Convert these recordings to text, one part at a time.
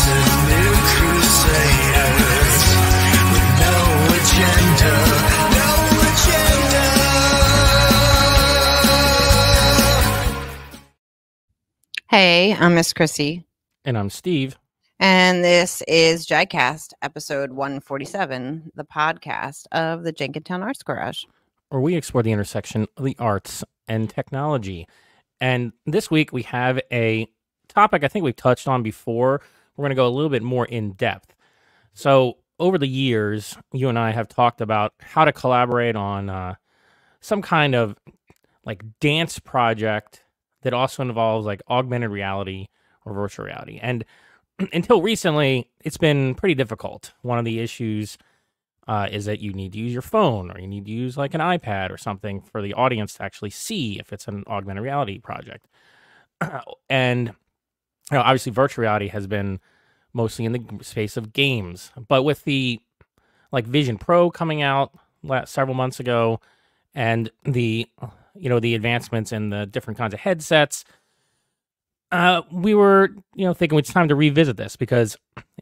Hey, I'm Miss Chrissie. And I'm Steve. And this is JAGcast, episode 147, the podcast of the Jenkintown Arts Garage, where we explore the intersection of the arts and technology. And this week we have a topic I think we've touched on before. We're going to go a little bit more in depth. So over the years, you and I have talked about how to collaborate on some kind of like dance project that also involves like augmented reality or virtual reality. And until recently, it's been pretty difficult. One of the issues is that you need to use your phone or you need to use like an iPad or something for the audience to actually see if it's an augmented reality project. And you know, obviously virtual reality has been mostly in the space of games, but with the like Vision Pro coming out several months ago and the the advancements in the different kinds of headsets, we were, thinking it's time to revisit this because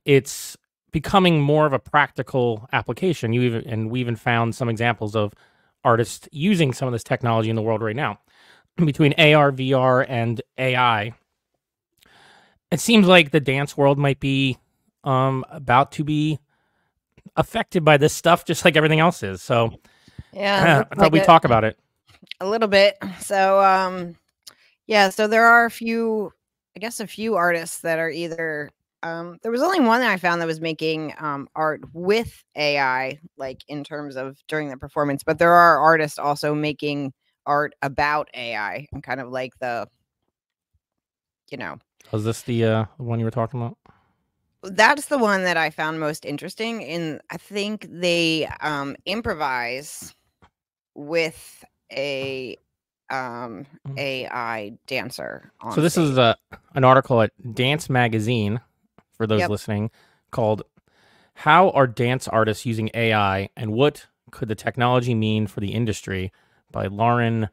it's becoming more of a practical application. We even found some examples of artists using some of this technology in the world right now. Between AR, VR, and AI, it seems like the dance world might be about to be affected by this stuff, just like everything else is. So, yeah, I thought we'd talk about it a little bit. So, so there are a few artists that are either there was only one that I found that was making art with AI, like in terms of during the performance, but there are artists also making art about AI and kind of like Was this the one you were talking about? That's the one that I found most interesting. And I think they improvise with a AI dancer. So this is an article at Dance Magazine, for those listening, called "How Are Dance Artists Using AI and What Could the Technology Mean for the Industry?" by Lauren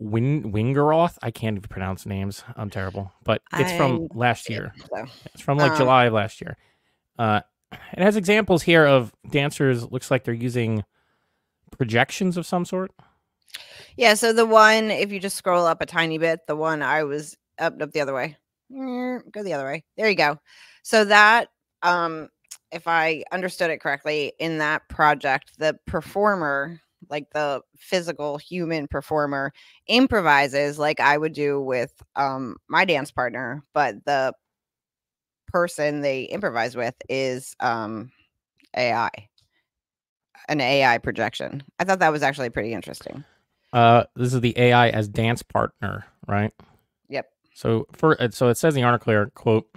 Wingeroth. I can't even pronounce names. I'm terrible. But it's from last year. So. It's from like July of last year. It has examples here of dancers. Looks like they're using projections of some sort. Yeah, so the one, if you just scroll up a tiny bit, the one I was up the other way. Go the other way. There you go. So that, if I understood it correctly, in that project, the performer, like the physical human performer, improvises like I would do with my dance partner, but the person they improvise with is AI, an AI projection. I thought that was actually pretty interesting. This is the AI as dance partner, right? Yep. So it says in the article here, quote,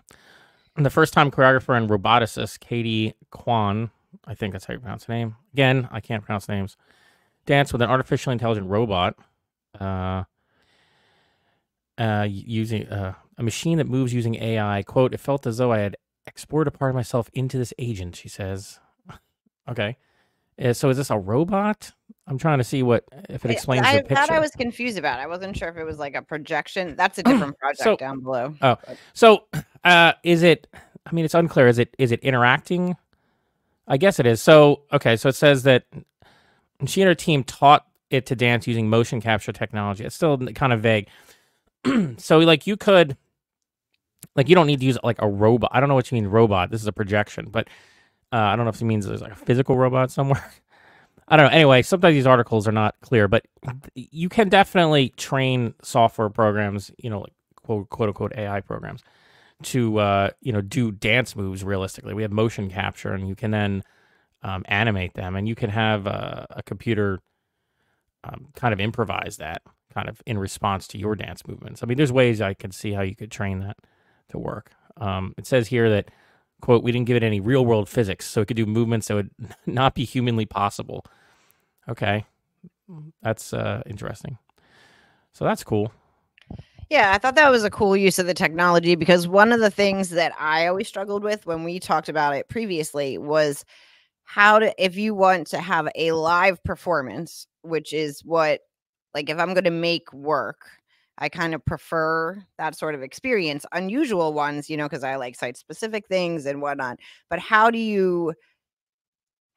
"The first-time choreographer and roboticist Katie Kwan," I think that's how you pronounce the name. Again, I can't pronounce names. "Dance with an artificially intelligent robot, using a machine that moves using AI. Quote, it felt as though I had exported a part of myself into this agent," she says. Okay. So is this a robot? I'm trying to see if it explains the picture. That I was confused about. I wasn't sure if it was like a projection. That's a different project down below. Oh, so is it? I mean, it's unclear. Is it interacting? I guess it is. So okay. So it says that she and her team taught it to dance using motion capture technology. It's still kind of vague. So like you could, like you don't need to use like a robot. I don't know what you mean robot. This is a projection, but. I don't know if it means there's like a physical robot somewhere. I don't know. Anyway, sometimes these articles are not clear, but you can definitely train software programs, like quote unquote AI programs, to do dance moves realistically. We have motion capture, and you can then animate them, and you can have a computer kind of improvise that kind of in response to your dance movements. I mean, there's ways I could see how you could train that to work. It says here that, quote, "We didn't give it any real world physics, so it could do movements that would not be humanly possible." Okay. That's interesting. So that's cool. Yeah, I thought that was a cool use of the technology, because one of the things that I always struggled with when we talked about it previously was if you want to have a live performance, which is what, like if I'm going to make work, I kind of prefer that sort of experience. Unusual ones, because I like site specific things and whatnot. But how do you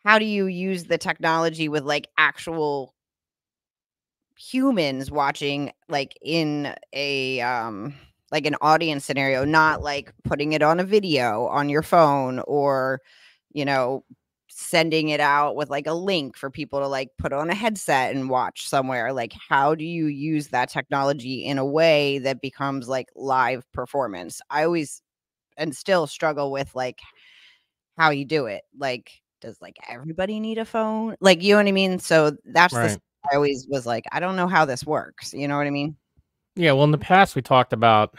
use the technology with like actual humans watching, like in a like an audience scenario, not like putting it on a video on your phone, or you know sending it out with like a link for people to like put on a headset and watch somewhere? Like, how do you use that technology in a way that becomes like live performance? I always and still struggle with like how you do it. Like, does like everybody need a phone? Like, you know what I mean? So that's the Right. I always was like, I don't know how this works. You know what I mean? Yeah. Well, in the past, we talked about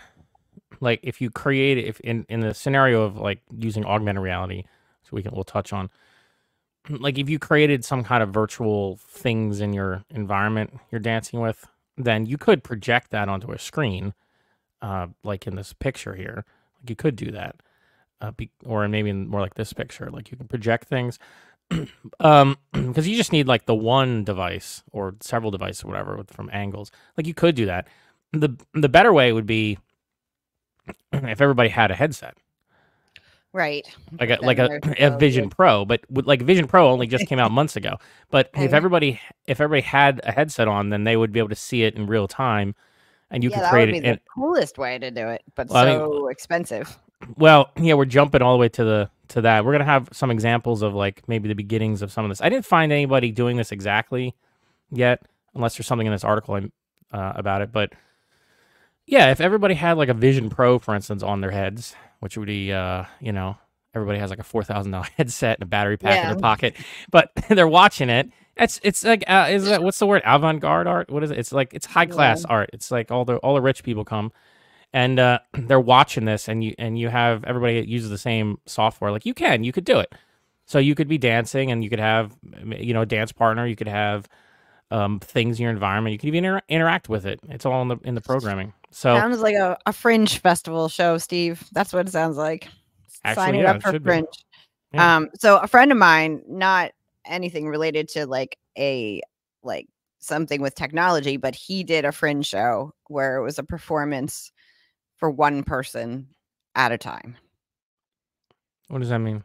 like if you create if in the scenario of like using augmented reality, so we'll touch on like if you created some kind of virtual things in your environment you're dancing with, then you could project that onto a screen, like in this picture here. Like you could do that, or maybe more like this picture. Like you can project things, because you just need like the one device or several devices or whatever from angles. Like you could do that. The better way would be if everybody had a headset. Right. Like But a like then a, there's a the Vision Pro, but like Vision Pro only just came out months ago. But I if everybody had a headset on, then they would be able to see it in real time, and you yeah, could that create would it. be the And coolest way to do it, but well, I mean, so expensive. well, yeah, we're jumping all the way to that. We're gonna have some examples of like maybe the beginnings of some of this. I didn't find anybody doing this exactly yet, unless there's something in this article about it. But yeah, if everybody had like a Vision Pro, for instance, on their heads, which would be, everybody has like a $4,000 headset and a battery pack in Yeah. their pocket, but they're watching it. It's like, is that what's the word? Avant-garde art? What is it? It's like it's high Yeah. class art. It's like all the rich people come and they're watching this, and you have everybody that uses the same software. Like you could do it. So you could be dancing, and you could have a dance partner. You could have things in your environment. You can even interact with it. It's all in the programming. So Sounds like a Fringe festival show, Steve. That's what it sounds like. Sign actually, it yeah, up it for should be. Fringe. Yeah. So a friend of mine, not anything related to like something with technology, but he did a Fringe show where it was a performance for one person at a time. What does that mean?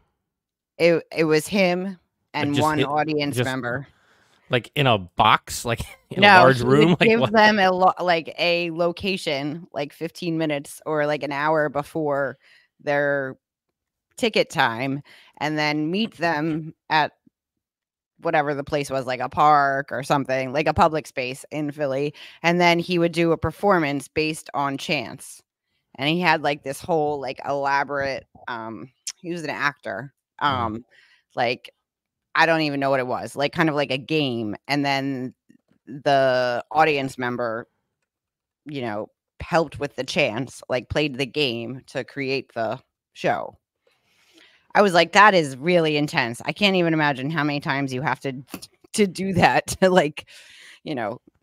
It was him Like and just one hit, audience just member. like in a box, like in a No, large he would room. Like give what? them like a location, like 15 minutes or like an hour before their ticket time, and then meet them at whatever the place was, like a park or something, like a public space in Philly. And then he would do a performance based on chance. And he had like this whole like elaborate, he was an actor. Like I don't even know what it was, like kind of like a game. And then the audience member, you know, helped with the chance, like played the game to create the show. I was like, that is really intense. I can't even imagine how many times you have to do that to like,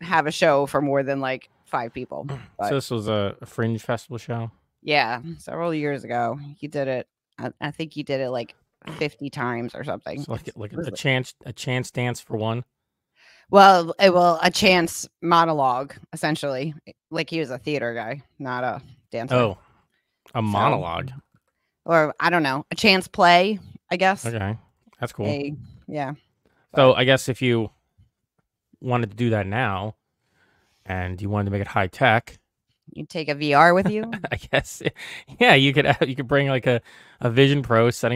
have a show for more than like 5 people. So But this was a Fringe festival show. yeah, several years ago, he did it. I think he did it like 50 times or something. So like It was a chance dance for one. a chance monologue essentially. Like he was a theater guy, not a dancer. Oh, a So, monologue. or I don't know, a chance play, I guess. Okay, that's cool. Yeah. So But I guess if you wanted to do that now, and you wanted to make it high tech, you take a VR with you. I guess, yeah, you could bring like a Vision Pro, set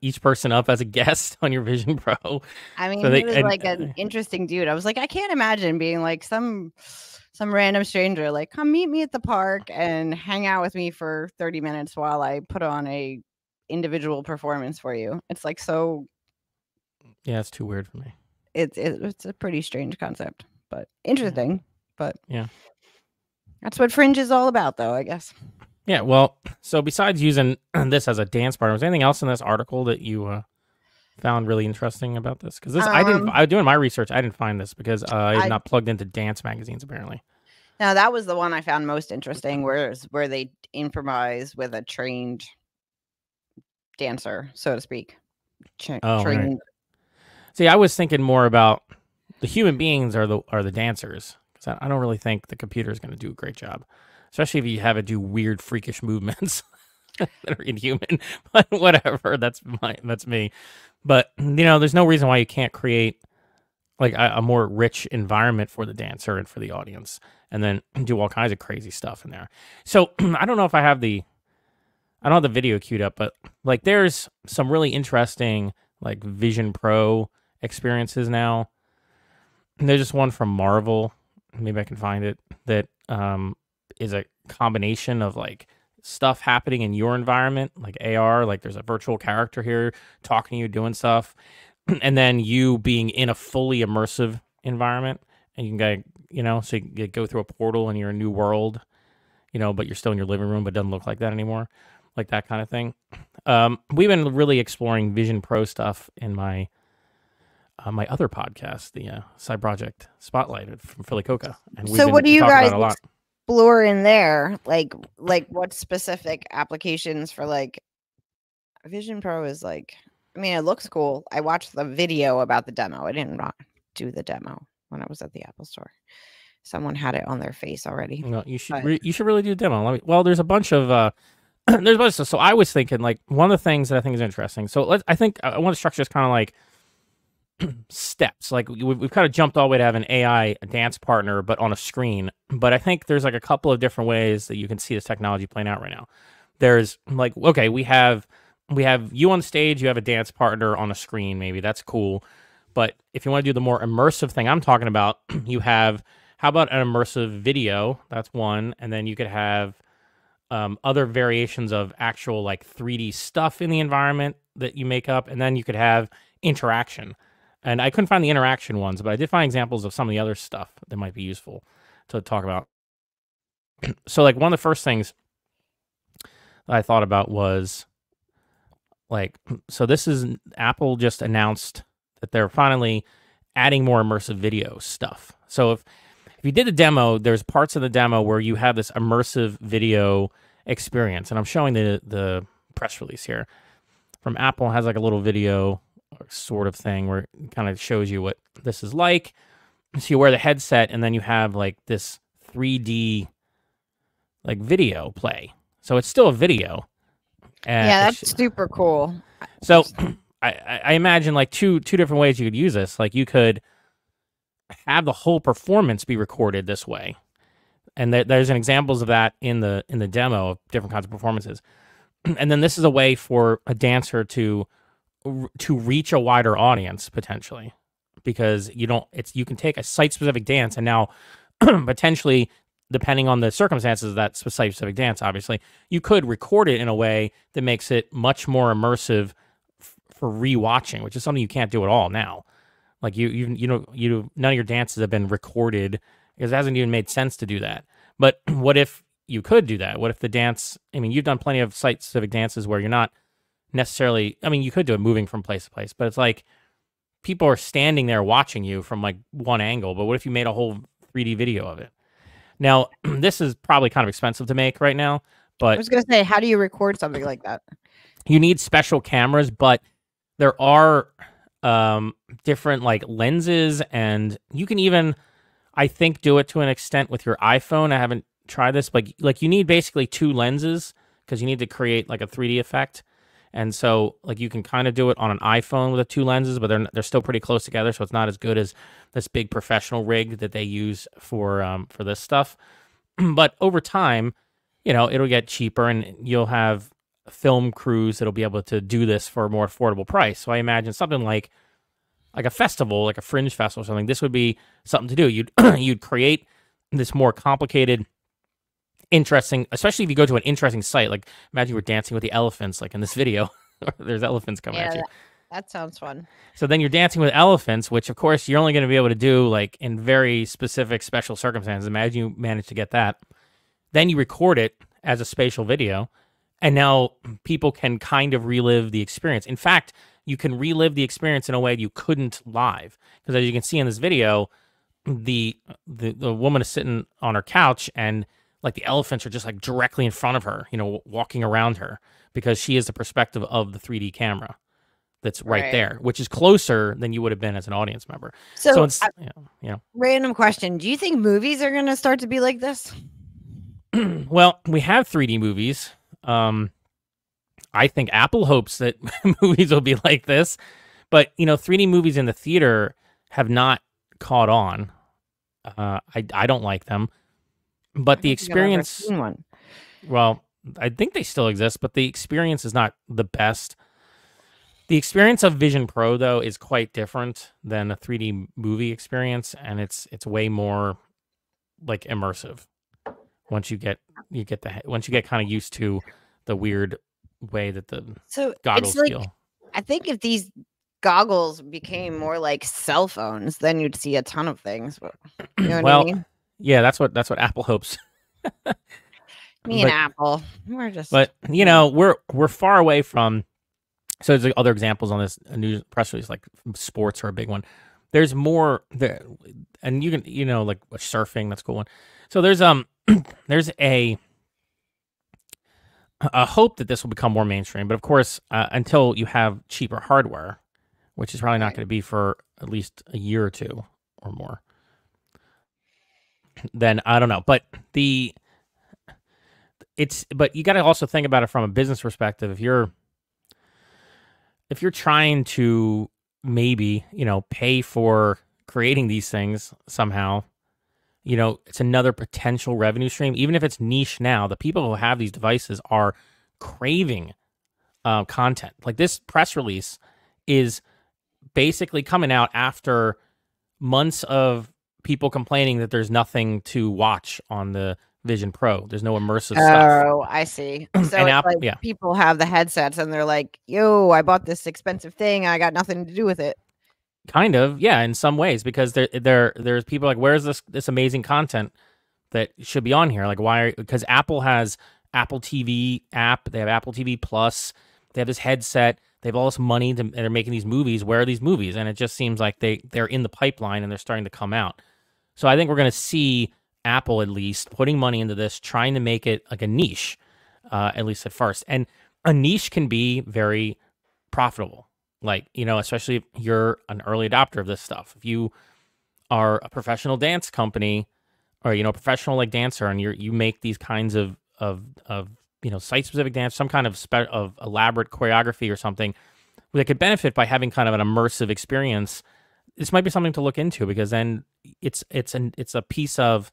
each person up as a guest on your Vision Pro. I mean, So he they was like an interesting dude. I was like, I can't imagine being like some random stranger, like, come meet me at the park and hang out with me for 30 minutes while I put on a individual performance for you. It's like yeah, it's too weird for me. it's a pretty strange concept, but interesting. But Yeah. that's what Fringe is all about, though, I guess. Yeah, well, so besides using this as a dance partner, was there anything else in this article that you found really interesting about this? Because this, I doing my research, I didn't find this because I had I not plugged into dance magazines apparently. Now that was the one I found most interesting, where they improvise with a trained dancer, so to speak. Oh, right. Trained. See, I was thinking more about the human beings are the dancers, because So I don't really think the computer is going to do a great job, especially if you have it do weird, freakish movements that are inhuman. But whatever, that's me. But there's no reason why you can't create like a more rich environment for the dancer and for the audience, and then do all kinds of crazy stuff in there. So I don't know if I don't have the video queued up, but like there's some really interesting like Vision Pro experiences now. And there's just one from Marvel, maybe I can find it, that is a combination of like stuff happening in your environment, like AR, like there's a virtual character here talking to you, doing stuff, and then you being in a fully immersive environment, and you can go, so you go through a portal and you're in a new world, but you're still in your living room, but it doesn't look like that anymore, like that kind of thing. We've been really exploring Vision Pro stuff in my my other podcast, the Side Project Spotlighted from Philly Coca. And so what do you guys explore in there? Like what specific applications for like Vision Pro is like, I mean, it looks cool. I watched the video about the demo. I didn't do the demo when I was at the Apple store. Someone had it on their face already. No, you should really do a demo. Well, there's a bunch of there's a bunch of stuff. So I was thinking like one of the things that I think is interesting. So I think I want to structure this kind of like steps. Like we've kind of jumped all the way to have an AI dance partner, but on a screen. But I think there's like a couple of different ways that you can see this technology playing out right now. There's like, okay, we have you on stage, you have a dance partner on a screen, maybe that's cool. But if you want to do the more immersive thing I'm talking about, you have, how about an immersive video? That's one. And then you could have other variations of actual like 3D stuff in the environment that you make up. And then you could have interaction. And I couldn't find the interaction ones, but I did find examples of some of the other stuff that might be useful to talk about. So like one of the first things that I thought about was like, so this is Apple just announced that they're finally adding more immersive video stuff. So if you did the demo, there's parts of the demo where you have this immersive video experience. And I'm showing the press release here from Apple. It has like a little video sort of thing where it kind of shows you what this is like. So you wear the headset and then you have like this 3D like video play. So it's still a video. Yeah, that's super cool. So I imagine like two different ways you could use this. Like you could have the whole performance be recorded this way. And there's an examples of that in the demo of different kinds of performances. And then this is a way for a dancer to reach a wider audience potentially, because you can take a site-specific dance and now potentially, depending on the circumstances of that site-specific dance, obviously, you could record it in a way that makes it much more immersive for rewatching, which is something you can't do at all now. Like none of your dances have been recorded because it hasn't even made sense to do that. But what if you could do that? What if the dance? I mean, you've done plenty of site-specific dances where you're not necessarily, I mean, you could do it moving from place to place, but it's like people are standing there watching you from like one angle. But what if you made a whole 3D video of it? Now, this is probably kind of expensive to make right now, but I was going to say, how do you record something like that? You need special cameras, but there are different like lenses, and you can even, I think, do it to an extent with your iPhone. I haven't tried this, but like you need basically two lenses because you need to create like a 3D effect. And so like you can kind of do it on an iPhone with the two lenses, but they're still pretty close together, so it's not as good as this big professional rig that they use for this stuff. But over time, it'll get cheaper, and you'll have film crews that'll be able to do this for a more affordable price. So I imagine something like a festival, like a Fringe festival or something, this would be something to do. You'd create this more complicated, interesting, especially if you go to an interesting site. Like imagine we're dancing with the elephants, like in this video. There's elephants coming at you. That sounds fun. So then you're dancing with elephants, which of course you're only going to be able to do like in very specific special circumstances. Imagine you manage to get that. Then you record it as a spatial video, and now people can kind of relive the experience. In fact, you can relive the experience in a way you couldn't live, because as you can see in this video, the woman is sitting on her couch, and like the elephants are just like directly in front of her, walking around her, because she is the perspective of the 3D camera that's right Right. there, which is closer than you would have been as an audience member. So, it's random question. Do you think movies are going to start to be like this? Well, we have 3D movies. I think Apple hopes that movies will be like this, but 3D movies in the theater have not caught on. I don't like them, but the experience. One. Well, I think they still exist, but the experience is not the best. The experience of Vision Pro though is quite different than a 3D movie experience, and it's way more like immersive. Once you get kind of used to the weird way that the goggles feel. I think if these goggles became more like cell phones, then you'd see a ton of things. You know what I mean? Yeah, that's what Apple hopes. Me and Apple, we're just. But we're far away from. So there's other examples on this news press release, like sports are a big one. There's more there, and you can like surfing. That's a cool one. So there's there's a hope that this will become more mainstream, but of course, until you have cheaper hardware, which is probably not going to be for at least a year or two or more, then I don't know. But but you got to also think about it from a business perspective. If you're trying to maybe pay for creating these things somehow, it's another potential revenue stream. Even if it's niche now, the people who have these devices are craving content. Like this press release is basically coming out after months of people complaining that there's nothing to watch on the Vision Pro. There's no immersive stuff. Oh, I see. So people have the headsets and they're like, yo, I bought this expensive thing. I got nothing to do with it. Kind of, yeah, in some ways, because there's people like, where's this amazing content that should be on here? Like, why? Because Apple has Apple TV app, they have Apple TV Plus, they have this headset, they have all this money, and they're making these movies. Where are these movies? And it just seems like they're in the pipeline and they're starting to come out. So I think we're going to see Apple at least putting money into this, trying to make it like a niche, at least at first. And a niche can be very profitable. Like, especially if you're an early adopter of this stuff. If you are a professional dance company or, a professional like dancer and you make these kinds of site specific dance, some kind of elaborate choreography or something that could benefit by having kind of an immersive experience, this might be something to look into, because then it's a piece of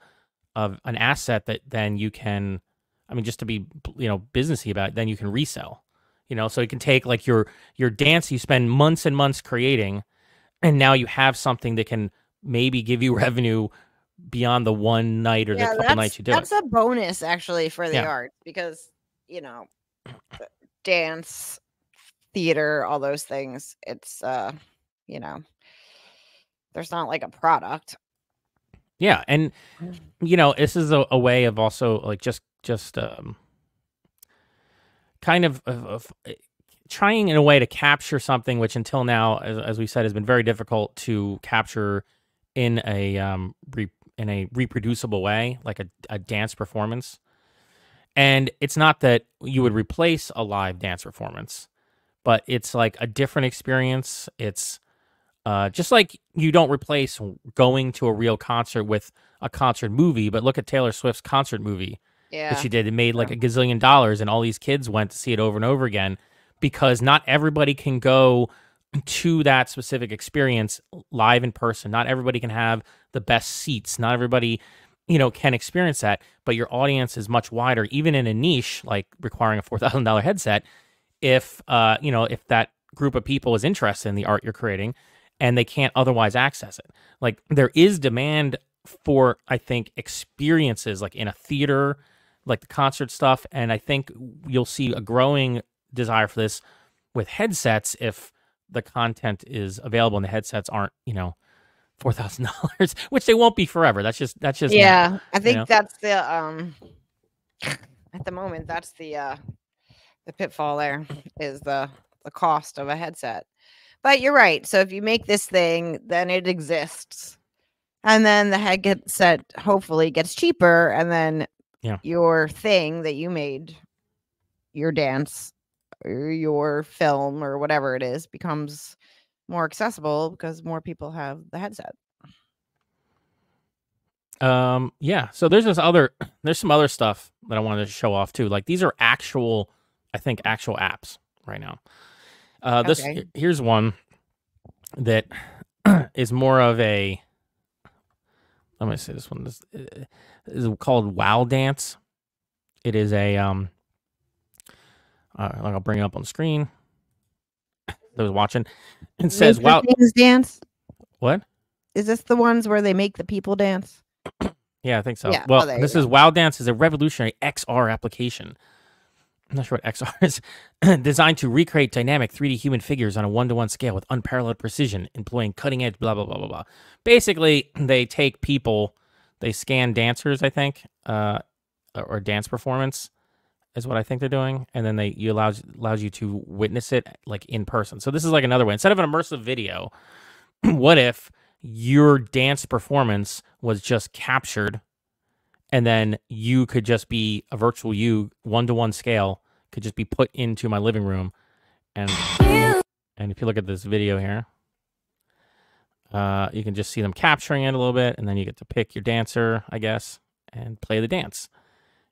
an asset that then you can, just to be, businessy about it, then you can resell. So you can take like your dance you spend months and months creating, and now you have something that can maybe give you revenue beyond the one night or the couple nights you do. That's a bonus actually for the art, because dance, theater, all those things. It's there's not like a product. Yeah, and this is a way of also like just kind of trying in a way to capture something which until now, as we said, has been very difficult to capture in a reproducible way, like a dance performance. And it's not that you would replace a live dance performance, but it's like a different experience. It's just like you don't replace going to a real concert with a concert movie, but look at Taylor Swift's concert movie. That she did. It made like $1 gazillion, and all these kids went to see it over and over again, because not everybody can go to that specific experience live in person. Not everybody can have the best seats. Not everybody, can experience that. But your audience is much wider, even in a niche like requiring a $4,000 headset. If if that group of people is interested in the art you're creating, and they can't otherwise access it, like there is demand for, I think, experiences like in a theater, like the concert stuff. And I think you'll see a growing desire for this with headsets if the content is available and the headsets aren't, $4,000, which they won't be forever. That's just now, I think that's the at the moment that's the pitfall there, is the cost of a headset. But you're right. So if you make this thing, then it exists. And then the headset hopefully gets cheaper, and then your thing that you made, your dance your film or whatever it is becomes more accessible because more people have the headset. Yeah. So there's some other stuff that I wanted to show off too. Like these are actual apps right now. Okay. Here's one that is more of a. Let me say this one. This is called Wow Dance. It is a I'll bring it up on the screen. Those watching, it says Make the Wow. things dance. What? Is this the ones where they make the people dance? Yeah, I think so. Yeah. Well, Oh, there this you is go. Wow Dance is a revolutionary XR application. I'm not sure what XR is. Designed to recreate dynamic 3D human figures on a 1-to-1 scale with unparalleled precision, employing cutting edge blah blah blah blah blah. Basically, they take people, they scan dancers, I think, or dance performance is what I think they're doing, and then allows you to witness it like in person. So this is like another way. Instead of an immersive video, what if your dance performance was just captured, and then you could just be a virtual you, 1-to-1 scale, could just be put into my living room, and if you look at this video here, you can just see them capturing it a little bit, and then you get to pick your dancer, I guess, and play the dance.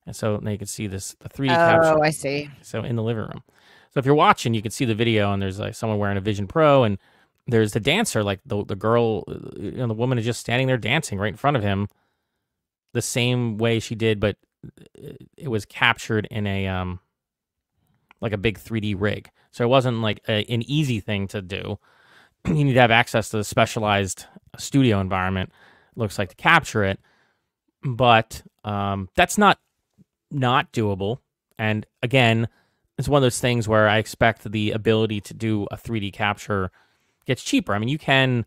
And so now you can see the 3D capture. Oh, I see. So in the living room. So if you're watching, you can see the video, and there's like someone wearing a Vision Pro, and there's the dancer, like the girl, the woman is just standing there dancing right in front of him, the same way she did, but it was captured in a like a big 3D rig. So it wasn't like an easy thing to do. You need to have access to the specialized studio environment, looks like, to capture it. But that's not doable. And again, it's one of those things where I expect the ability to do a 3D capture gets cheaper. I mean, you can,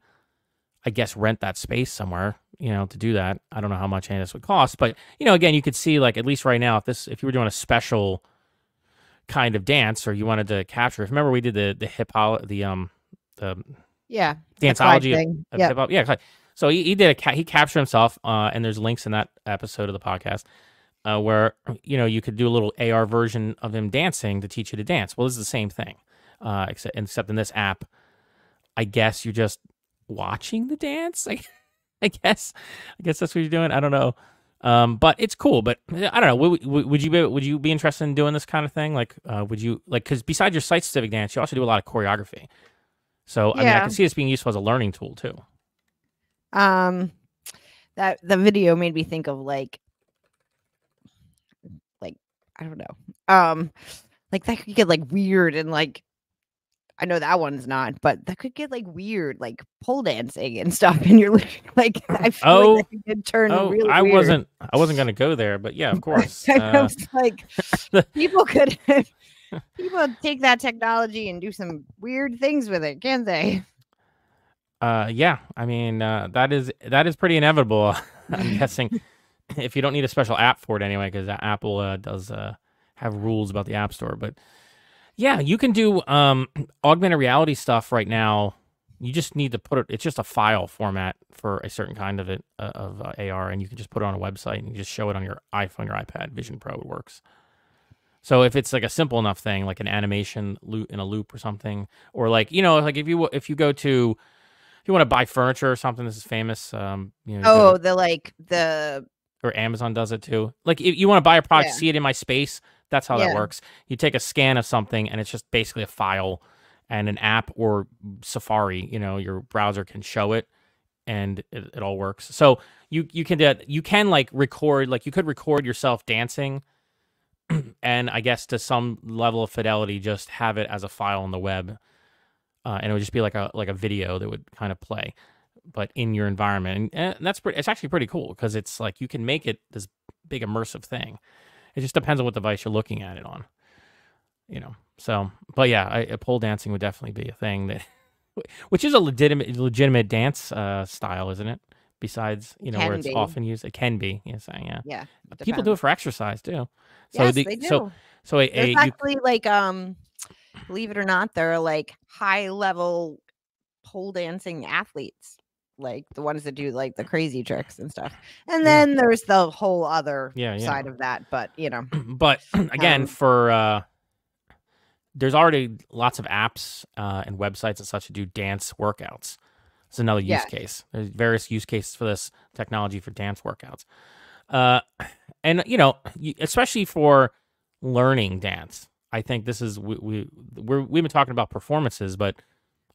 I guess, rent that space somewhere, to do that. I don't know how much any of this would cost, but again, you could see, like, at least right now, if you were doing a special kind of dance, or you wanted to capture. Remember, we did the hip hop, the Yeah. danceology Thing. of Yep. hip hop. Yeah, so he captured himself, and there's links in that episode of the podcast where you could do a little AR version of him dancing to teach you to dance. Well, this is the same thing, except in this app, I guess you're just watching the dance. I guess that's what you're doing. I don't know. But it's cool. But I don't know. Would you be interested in doing this kind of thing? Like, would you like? Because besides your site specific dance, you also do a lot of choreography. So I mean, I can see this being useful as a learning tool too. That the video made me think of like I don't know. Like that could get like weird, and like I know that one's not, but that could get like weird, like pole dancing and stuff. And you're like, I feel like that could turn really I weird. wasn't gonna go there, but yeah, of course. I was like, people take that technology and do some weird things with it, can't they? Yeah. I mean, that is pretty inevitable. I'm guessing, if you don't need a special app for it anyway, because Apple does have rules about the App Store. But yeah, you can do augmented reality stuff right now. You just need to put it. It's just a file format for a certain kind of AR, and you can just put it on a website and you just show it on your iPhone, your iPad, Vision Pro. It works. So if it's like a simple enough thing, like an animation loop in a loop or something, or like like if you go to, if you want to buy furniture or something, this is famous. Or Amazon does it too. Like if you want to buy a product, see it in my space. That's how that works. You take a scan of something, and it's just basically a file, and an app or Safari, your browser can show it, and it all works. So you can like record, like you could record yourself dancing, and I guess to some level of fidelity, just have it as a file on the web. And it would just be like a video that would kind of play, but in your environment. And it's actually pretty cool, because it's like you can make it this big immersive thing. It just depends on what device you're looking at it on, So, but yeah, pole dancing would definitely be a thing that, which is a legitimate dance style, isn't it? Besides, where it's often used, it can be. Yes, yeah. People do it for exercise too. So yes, they do. So it's actually like believe it or not, there are like high level pole dancing athletes, like the ones that do like the crazy tricks and stuff. And then there's the whole other side of that. But but again, for there's already lots of apps and websites and such to do dance workouts. It's another use Yeah. case. There's various use cases for this technology for dance workouts. Uh, and you know, especially for learning dance, I think this is we've been talking about performances, but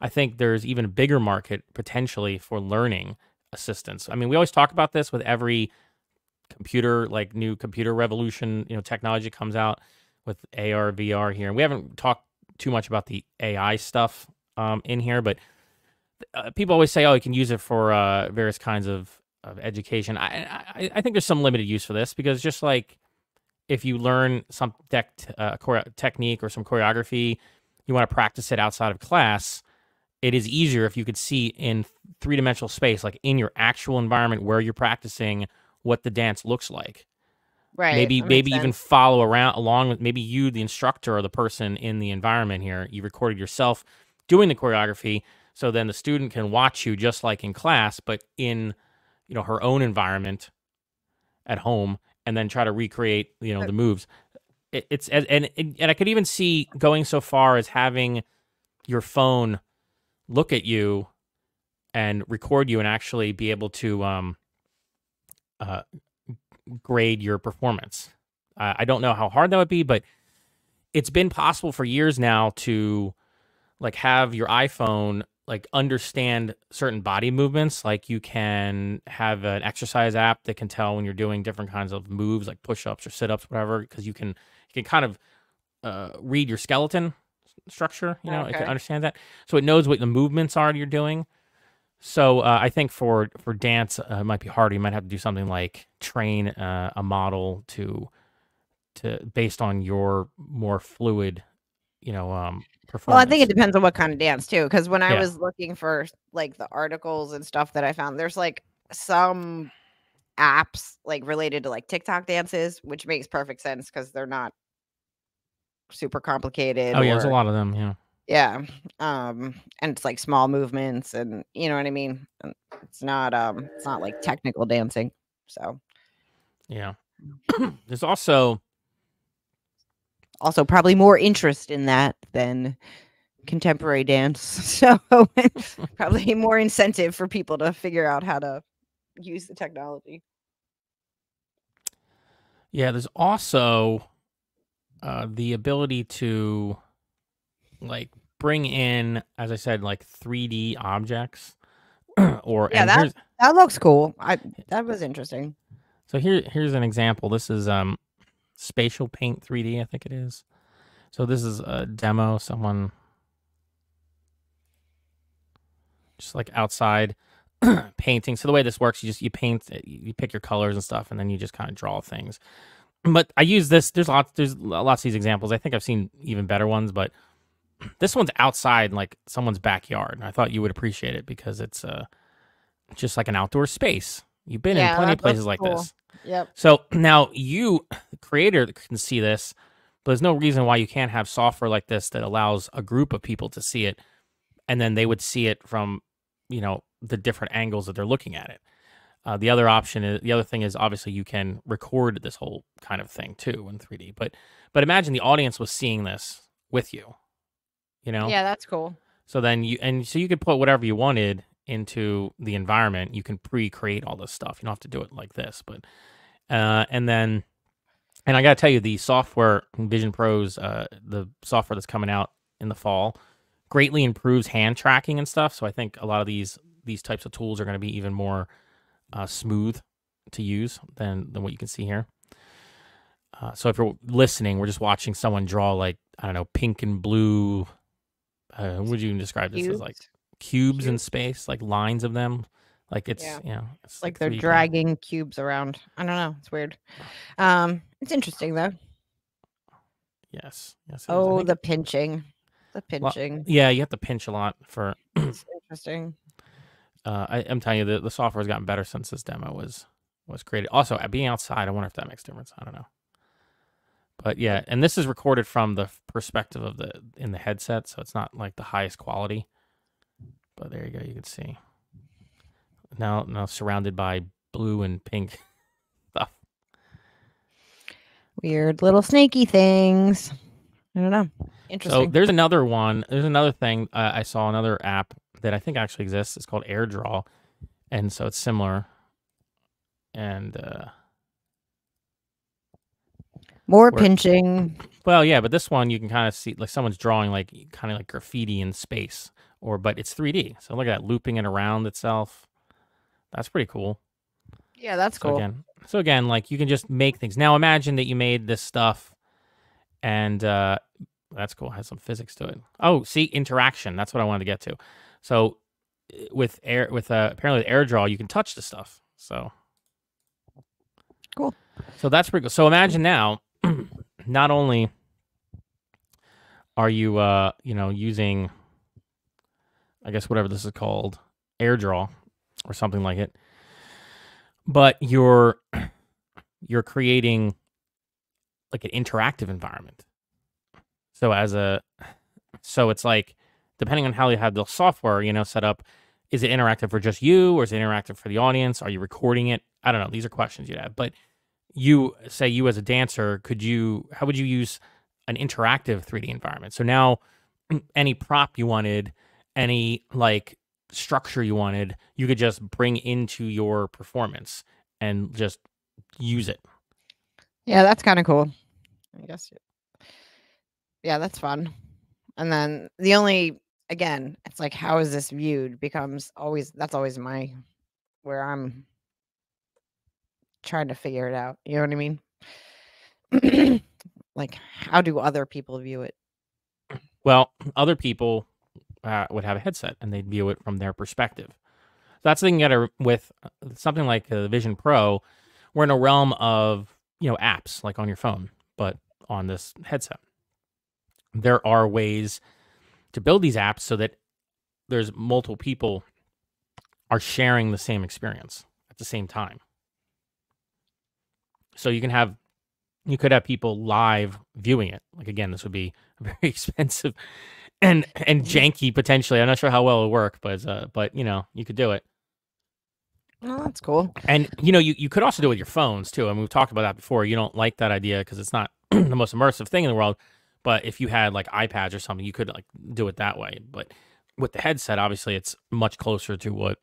I think there's even a bigger market potentially for learning assistance. I mean, we always talk about this with every computer, like new computer revolution, you know, technology comes out with AR, VR here. And we haven't talked too much about the AI stuff in here, but people always say, oh, you can use it for various kinds of education. I think there's some limited use for this because just like if you learn some technique or some choreography, you want to practice it outside of class, it is easier if you could see in three-dimensional space, like in your actual environment where you're practicing, what the dance looks like. Right. Maybe That makes even sense. follow around along with maybe you, the instructor, or the person in the environment here. You recorded yourself doing the choreography, so then the student can watch you just like in class, but in her own environment at home, and then try to recreate the moves. And I could even see going so far as having your phone look at you and record you and actually be able to grade your performance. I don't know how hard that would be, but it's been possible for years now to like have your iPhone like understand certain body movements. Like you can have an exercise app that can tell when you're doing different kinds of moves, like push-ups or sit-ups, whatever, because you can kind of read your skeleton structure. It can Okay. understand that, so it knows what the movements are you're doing. So I think for dance, it might be harder. You might have to do something like train a model to based on your more fluid, Well, I think it performance. depends on what kind of dance too, because when I Yeah. was looking for like the articles and stuff that I found, there's like some apps like related to like TikTok dances, which makes perfect sense because they're not super complicated Oh yeah, there's a or lot of them. Yeah. yeah. And it's like small movements and you know what I mean? And it's not like technical dancing. So Yeah. There's also also probably more interest in that than contemporary dance. So probably more incentive for people to figure out how to use the technology. there's also the ability to like bring in, as I said, like 3D objects, or Yeah, and here's that looks cool. That was interesting. so here's an example. This is Spatial Paint 3D, I think it is. So this is a demo. Someone just like outside painting. So the way this works, you paint, you pick your colors and stuff, and then you just kind of draw things. But I use this. There's lots of these examples. I think I've seen even better ones, but this one's outside, like someone's backyard. And I thought you would appreciate it because it's just like an outdoor space. You've been in Yeah, plenty of that looks places like cool. this. Yep. So now you, the creator, can see this, but there's no reason why you can't have software like this that allows a group of people to see it, and then they would see it from, the different angles that they're looking at it. The other thing is obviously you can record this whole kind of thing too in 3D. But imagine the audience was seeing this with you, you know. Yeah, that's cool. So then so you could put whatever you wanted into the environment. You can pre-create all this stuff. You don't have to do it like this, but and I got to tell you, the software Vision Pro's, the software that's coming out in the fall, greatly improves hand tracking and stuff. So I think a lot of these types of tools are going to be even more smooth to use than what you can see here. So if you're listening, we're just watching someone draw like, I don't know, pink and blue. Would you describe this as like cubes in space, like lines of them? Like it's it's like they're 3D dragging cubes around. I don't know. It's weird. It's interesting though. Yes, it is. Oh, the pinching. The pinching. Yeah, you have to pinch a lot for. It's interesting. I'm telling you, the software has gotten better since this demo was created. Also, being outside, I wonder if that makes a difference. I don't know. But yeah, and this is recorded from the perspective of in the headset, so it's not like the highest quality. But there you go, you can see. Now surrounded by blue and pink stuff. Weird little snaky things. I don't know. So Interesting. there's another one. There's another thing. I saw another app that I think actually exists. It's called AirDraw, and so it's similar. And More where, pinching. well, yeah, but this one you can kind of see like someone's drawing like kind of like graffiti in space, but it's 3D. So look at that looping it around itself. That's pretty cool. Yeah, that's So cool. again, like you can just make things. Now imagine that you made this stuff, and that's cool. It has some physics to it. Oh, see, interaction. That's what I wanted to get to. So with apparently with AirDraw, you can touch the stuff. So Cool. so that's pretty cool. So imagine now, not only are you using, I guess whatever this is called, AirDraw or something like it, but you're creating like an interactive environment. So it's like, depending on how you have the software, set up, is it interactive for just you or is it interactive for the audience? Are you recording it? I don't know. These are questions you'd have. But you as a dancer, how would you use an interactive 3D environment? So now any prop you wanted, any like structure you wanted, you could just bring into your performance and just use it. Yeah, that's kind of cool. I guess. Yeah, that's fun. And then again, it's like, how is this viewed becomes that's always where I'm trying to figure it out. You know what I mean? Like, how do other people view it? Well, other people would have a headset and they'd view it from their perspective. So that's the thing you got with something like the Vision Pro. We're in a realm of apps like on your phone, but on this headset, there are ways to build these apps so that there's multiple people are sharing the same experience at the same time. So you could have people live viewing it. Like again, this would be very expensive and janky potentially. I'm not sure how well it'll work, but you could do it. Oh, that's cool. And you could also do it with your phones too. I mean, we've talked about that before. You don't like that idea because it's not the most immersive thing in the world. But if you had like iPads or something, you could like do it that way. But with the headset, obviously, it's much closer to what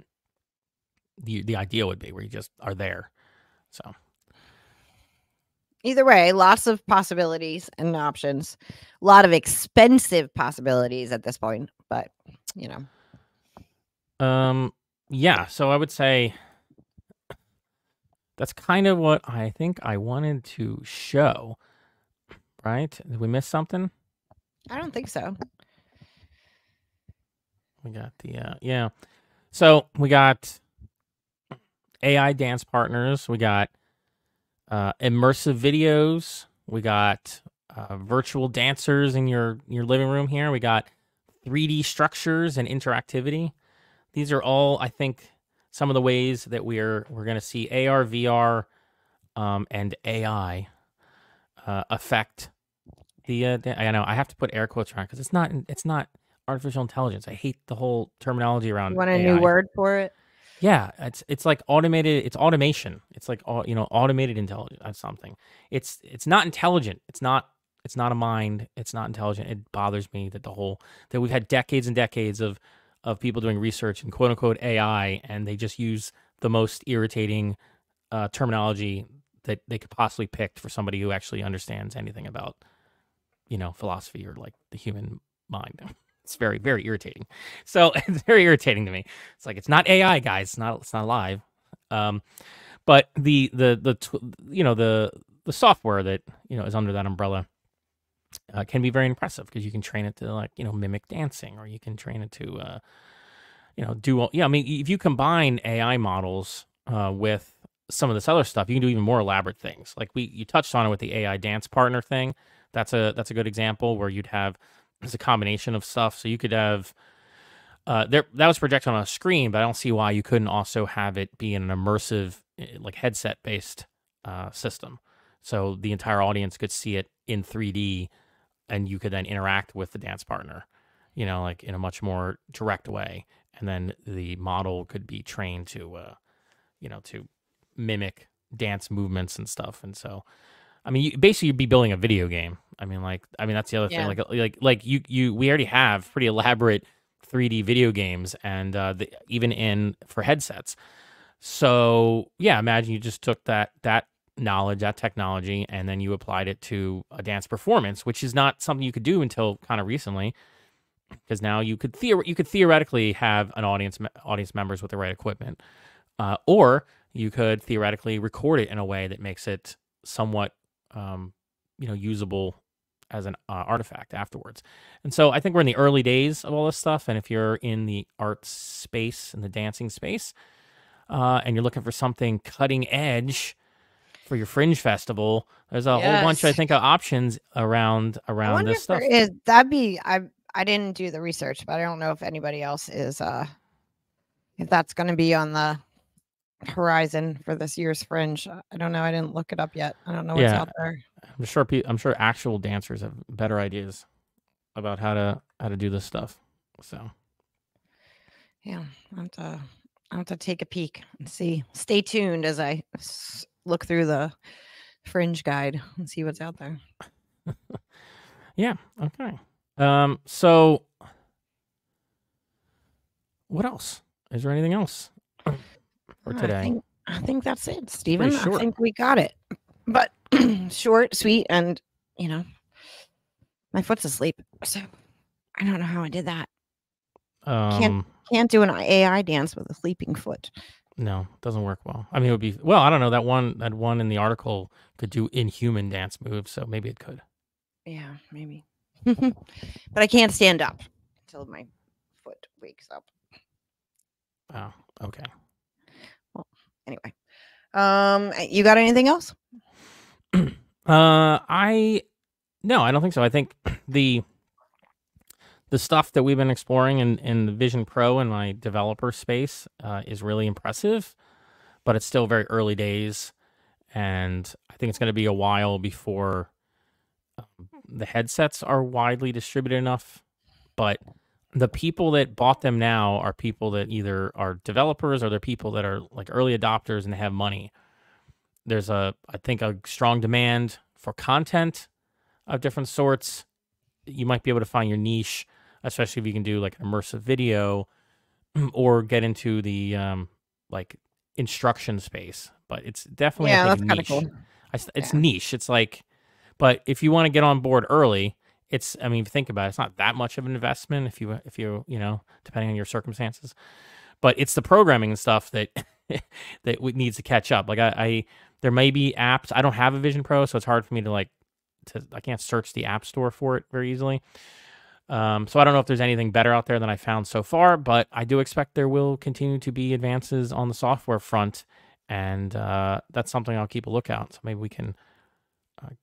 the idea would be, where you just are there. So either way, lots of possibilities and options. A lot of expensive possibilities at this point, but yeah. So I would say that's kind of what I think I wanted to show. Right? Did we miss something? I don't think so. We got the yeah. So we got AI dance partners. We got immersive videos. We got virtual dancers in your living room here. We got 3D structures and interactivity. These are all, I think, some of the ways that we're going to see AR, VR, and AI affect the. I know I have to put air quotes around because it's not artificial intelligence. I hate the whole terminology around. You want a AI. new word for it? Yeah, it's like automated. It's automation. It's like automated intelligence. That's something. It's not intelligent. It's not a mind. It's not intelligent. It bothers me that we've had decades and decades of people doing research in quote unquote AI, and they just use the most irritating terminology that they could possibly pick for somebody who actually understands anything about philosophy or like the human mind. It's very, very irritating. So it's very irritating to me. It's like, it's not AI, guys. It's not live. But the software that is under that umbrella can be very impressive because you can train it to like mimic dancing, or you can train it to do. Yeah, I mean, if you combine AI models with some of this other stuff, you can do even more elaborate things. Like you touched on it with the AI dance partner thing. That's a good example where you'd have. It's a combination of stuff. So you could have that was projected on a screen, but I don't see why you couldn't also have it be an immersive, like headset based system. So the entire audience could see it in 3D, and you could then interact with the dance partner, like in a much more direct way. And then the model could be trained to, to mimic dance movements and stuff. And so I mean, basically you'd be building a video game. I mean, that's the other thing. Yeah. We already have pretty elaborate 3D video games, and even for headsets. So yeah, imagine you just took that knowledge, that technology, and then you applied it to a dance performance, which is not something you could do until kind of recently, because now you could theoretically have an audience members with the right equipment, or you could theoretically record it in a way that makes it somewhat usable as an artifact afterwards. And so I think we're in the early days of all this stuff. And if you're in the art space and the dancing space, and you're looking for something cutting edge for your Fringe festival, there's a whole bunch, I think, of options around this stuff. I didn't do the research, but I don't know if anybody else is if that's going to be on the horizon for this year's Fringe. I don't know. I didn't look it up yet. I don't know what's out there. I'm sure actual dancers have better ideas about how to do this stuff. So yeah, I'll have to take a peek and see. Stay tuned as I look through the Fringe guide and see what's out there. Yeah. Okay. So what else? Is there anything else for today? I think that's it, Stephen. I think we got it. But short, sweet, and my foot's asleep. So I don't know how I did that. Can't do an AI dance with a sleeping foot. No, it doesn't work well. I mean, it would be I don't know, that one in the article could do inhuman dance moves, so maybe it could. Yeah, maybe. But I can't stand up until my foot wakes up. Oh, okay. Well, anyway. You got anything else? No, I don't think so. I think the stuff that we've been exploring in the Vision Pro and my developer space is really impressive, but it's still very early days, and I think it's going to be a while before the headsets are widely distributed enough. But the people that bought them now are people that either are developers or they're people that are like early adopters and they have money. There's I think a strong demand for content of different sorts. You might be able to find your niche, especially if you can do like an immersive video or get into the like instruction space. But it's definitely that's niche. Cool. It's niche. It's like, but if you want to get on board early, if you think about it, it's not that much of an investment if you depending on your circumstances. But it's the programming and stuff that that needs to catch up. Like there may be apps. I don't have a Vision Pro, so it's hard for me to I can't search the app store for it very easily. So I don't know if there's anything better out there than I found so far, but I do expect there will continue to be advances on the software front, and that's something I'll keep a lookout. So maybe we can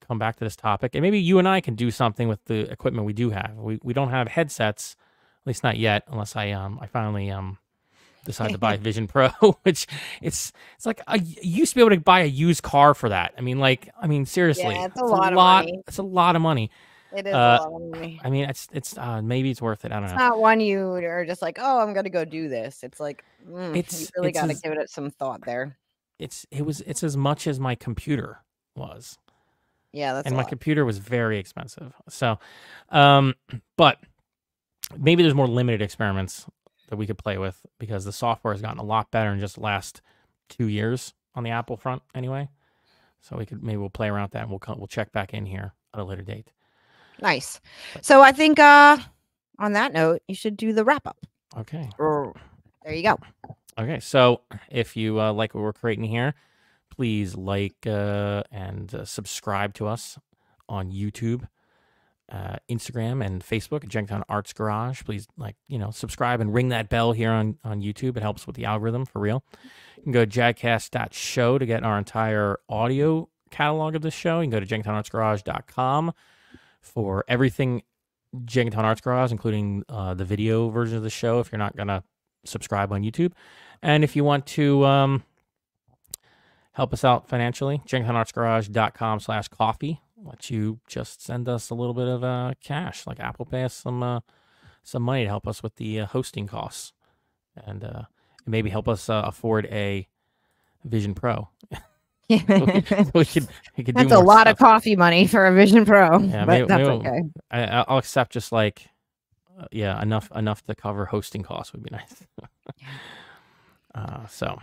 come back to this topic, and maybe you and I can do something with the equipment we do have. We don't have headsets, at least not yet, unless I finally decide to buy Vision Pro, which it's like you used to be able to buy a used car for that. I mean seriously, it's a lot of money. It's a lot of money. It is a lot of money. I mean, it's maybe it's worth it. I don't know. It's not one you are just like, oh, I'm gonna go do this. It's like you really got to give it some thought there. It's as much as my computer was. Yeah, that's and my computer was very expensive. So, but maybe there's more limited experiments that we could play with because the software has gotten a lot better in just the last 2 years on the Apple front anyway. So we'll play around with that and we'll check back in here at a later date. Nice. So I think on that note, you should do the wrap up. Okay. There you go. Okay. So if you like what we're creating here, please like and subscribe to us on YouTube, Instagram, and Facebook at Jenkintown Arts Garage. Please subscribe and ring that bell here on YouTube. It helps with the algorithm for real. You can go to jagcast.show to get our entire audio catalog of this show. You can go to jenkintownartsgarage.com for everything Jenkintown Arts Garage, including the video version of the show if you're not going to subscribe on YouTube. And if you want to help us out financially, jenkintownartsgarage.com/coffee lets you just send us a little bit of cash, like Apple Pay us some money to help us with the hosting costs, and maybe help us afford a Vision Pro. we could That's do a more lot stuff. of coffee money for a Vision Pro, Yeah, but that's okay. I'll accept just like, yeah, enough to cover hosting costs would be nice. So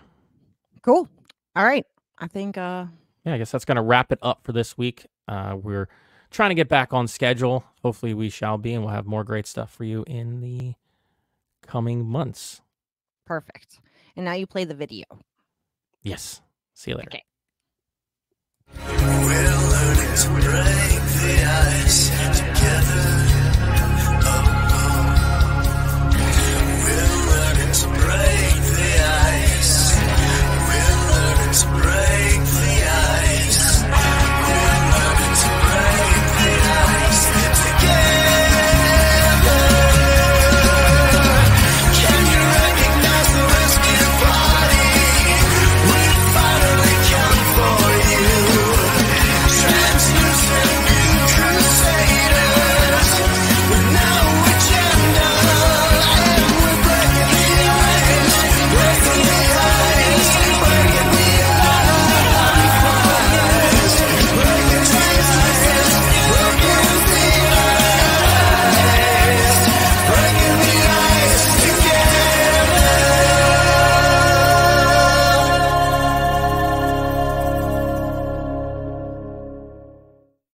cool. All right. I think yeah, I guess that's gonna wrap it up for this week. We're trying to get back on schedule. Hopefully we shall be, and we'll have more great stuff for you in the coming months. perfect. And now you play the video. Yes. See you later. Okay. We're learning to break the ice together.